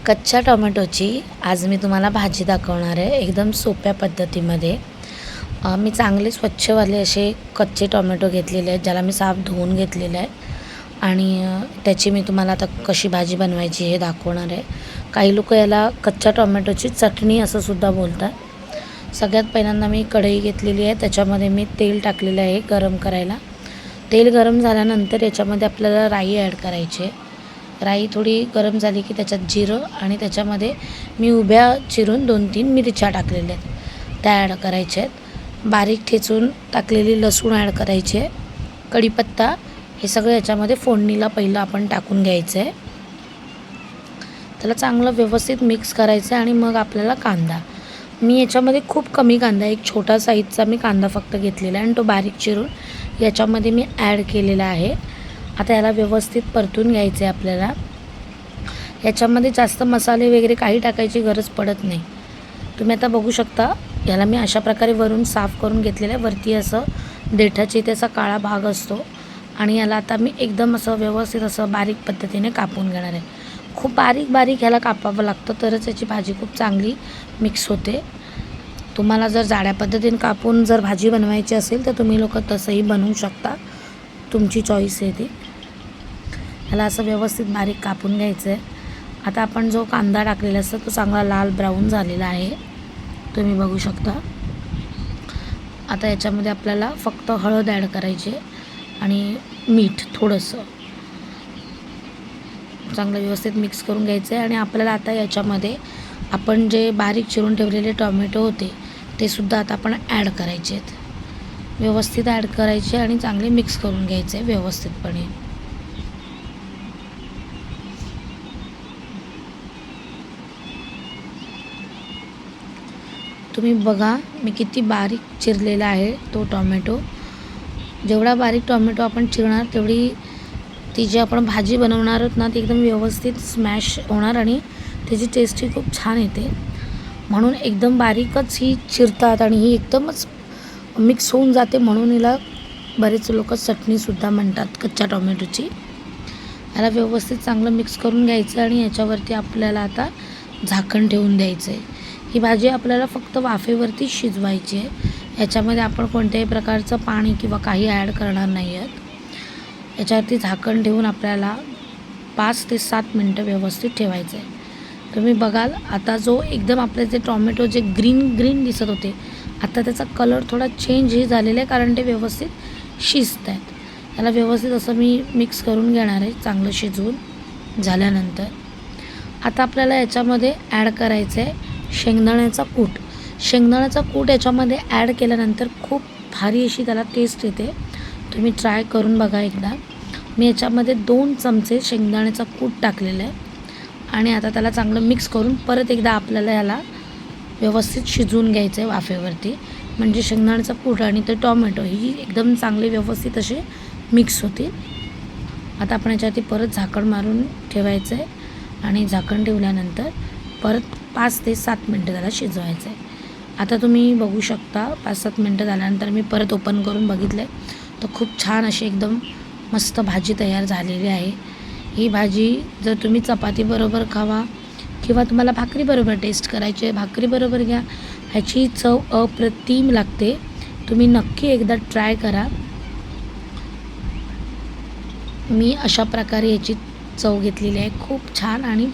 कच्च्या टोमॅटोची आज मी तुम्हाला भाजी दाखवणार आहे एकदम सोप्या पद्धतीमध्ये. मी चांगले स्वच्छवाले असे कच्चे टोमॅटो घेतलेले आहेत, ज्याला मी साफ धुवून घेतलेलं आहे आणि त्याची मी तुम्हाला आता कशी भाजी बनवायची हे दाखवणार आहे. काही लोक याला कच्च्या टोमॅटोची चटणी असं सुद्धा बोलतात. सगळ्यात पहिल्यांदा मी कढई घेतलेली आहे, त्याच्यामध्ये मी तेल टाकलेलं आहे गरम करायला. तेल गरम झाल्यानंतर याच्यामध्ये आपल्याला राई ॲड करायची आहे. राई थोडी गरम झाली की त्याच्यात जिरं आणि त्याच्यामध्ये मी उभ्या चिरून 2-3 मिरच्या टाकलेल्या आहेत, त्या ॲड करायच्या आहेत. बारीक ठेचून टाकलेली लसूण ॲड करायची आहे. कढीपत्ता हे सगळं याच्यामध्ये फोडणीला पहिलं आपण टाकून घ्यायचं आहे. त्याला चांगलं व्यवस्थित मिक्स करायचं आहे आणि मग आपल्याला कांदा, मी याच्यामध्ये खूप कमी कांदा, एक छोटा साईजचा मी कांदा फक्त घेतलेला आहे आणि तो बारीक चिरून याच्यामध्ये मी ॲड केलेला आहे. आता याला व्यवस्थित परतून घ्यायचं आहे आपल्याला. याच्यामध्ये जास्त मसाले वगैरे काही टाकायची गरज पडत नाही. तुम्ही आता बघू शकता, याला मी अशा प्रकारे वरून साफ करून घेतलेलं आहे. वरती असं देठाची त्याचा काळा भाग असतो आणि याला आता मी एकदम असं व्यवस्थित असं बारीक पद्धतीने कापून घेणार आहे. खूप बारीक ह्याला कापावं लागतं, तरच याची भाजी खूप चांगली मिक्स होते. तुम्हाला जर जाड्या पद्धतीने कापून जर भाजी बनवायची असेल तर तुम्ही लोक तसंही बनवू शकता, तुमची चॉईस आहे ती. ह्याला असं व्यवस्थित बारीक कापून घ्यायचं आहे. आता आपण जो कांदा टाकलेला असतो तो चांगला लाल ब्राऊन झालेला आहे, तुम्ही बघू शकता. आता याच्यामध्ये आपल्याला फक्त हळद ॲड करायची आणि मीठ थोडंसं, चांगलं व्यवस्थित मिक्स करून घ्यायचं आहे. आणि आपल्याला आता याच्यामध्ये आपण जे बारीक चिरून ठेवलेले टोमॅटो होते ते सुद्धा आता आपण ॲड करायचे आहेत. व्यवस्थित ॲड करायचे आणि चांगले मिक्स करून घ्यायचे आहे व्यवस्थितपणे. तुम्ही बघा मी किती बारीक चिरलेला आहे तो टोमॅटो. जेवढा बारीक टोमॅटो आपण चिरणार तेवढी ती जी आपण भाजी बनवणार आहोत ना, ती एकदम व्यवस्थित स्मॅश होणार आणि त्याची टेस्टही खूप छान येते. म्हणून एकदम बारीकच ही चिरतात आणि ही एकदमच मिक्स होऊन जाते, म्हणून हिला बरेच लोक चटणीसुद्धा म्हणतात कच्च्या टोमॅटोची. याला व्यवस्थित चांगलं मिक्स करून घ्यायचं आणि याच्यावरती आपल्याला आता झाकण ठेवून द्यायचं आहे. ही भाजी आपल्याला फक्त वाफेवरती शिजवायची आहे. याच्यामध्ये आपण कोणत्याही प्रकारचं पाणी किंवा काही ॲड करणार नाही आहेत. याच्यावरती झाकण ठेवून आपल्याला 5 ते 7 मिनटं व्यवस्थित ठेवायचं आहे. तुम्ही बघाल आता जो एकदम आपले जे टोमॅटो जे ग्रीन दिसत होते, आता त्याचा कलर थोडा चेंजही झालेला आहे, कारण ते व्यवस्थित शिजत आहेत. त्याला व्यवस्थित असं मी मिक्स करून घेणार आहे चांगलं शिजवून झाल्यानंतर. आता आपल्याला याच्यामध्ये ॲड करायचं आहे शेंगदाण्याचा कूट. शेंगदाण्याचा कूट याच्यामध्ये ॲड केल्यानंतर खूप भारी अशी त्याला टेस्ट येते. तुम्ही ट्राय करून बघा एकदा. मी याच्यामध्ये 2 चमचे शेंगदाण्याचा कूट टाकलेलं आहे आणि आता त्याला चांगलं मिक्स करून परत एकदा आपल्याला याला व्यवस्थित शिजवून घ्यायचं आहे वाफेवरती, म्हणजे शेंगदाण्याचा कूट आणि ते टोमॅटो ही एकदम चांगले व्यवस्थित असे मिक्स होतील. आता आपण याच्यावरती परत झाकण मारून ठेवायचं आहे आणि झाकण ठेवल्यानंतर परत 5 ते 7 मिनटं त्याला शिजवायचं आहे. आता तुम्ही बघू शकता 5-7 मिनटं झाल्यानंतर मी परत ओपन करून बघितलं आहे, तर खूप छान अशी एकदम मस्त भाजी तयार झालेली आहे. ही भाजी जर तुम्ही चपातीबरोबर खावा किंवा तुम्हाला भाकरीबरोबर टेस्ट करायची आहे, भाकरीबरोबर घ्या. ह्याची चव अप्रतिम लागते. तुम्ही नक्की एकदा ट्राय करा. मी अशा प्रकारे याची चव घेतलेली आहे, खूप छान आणि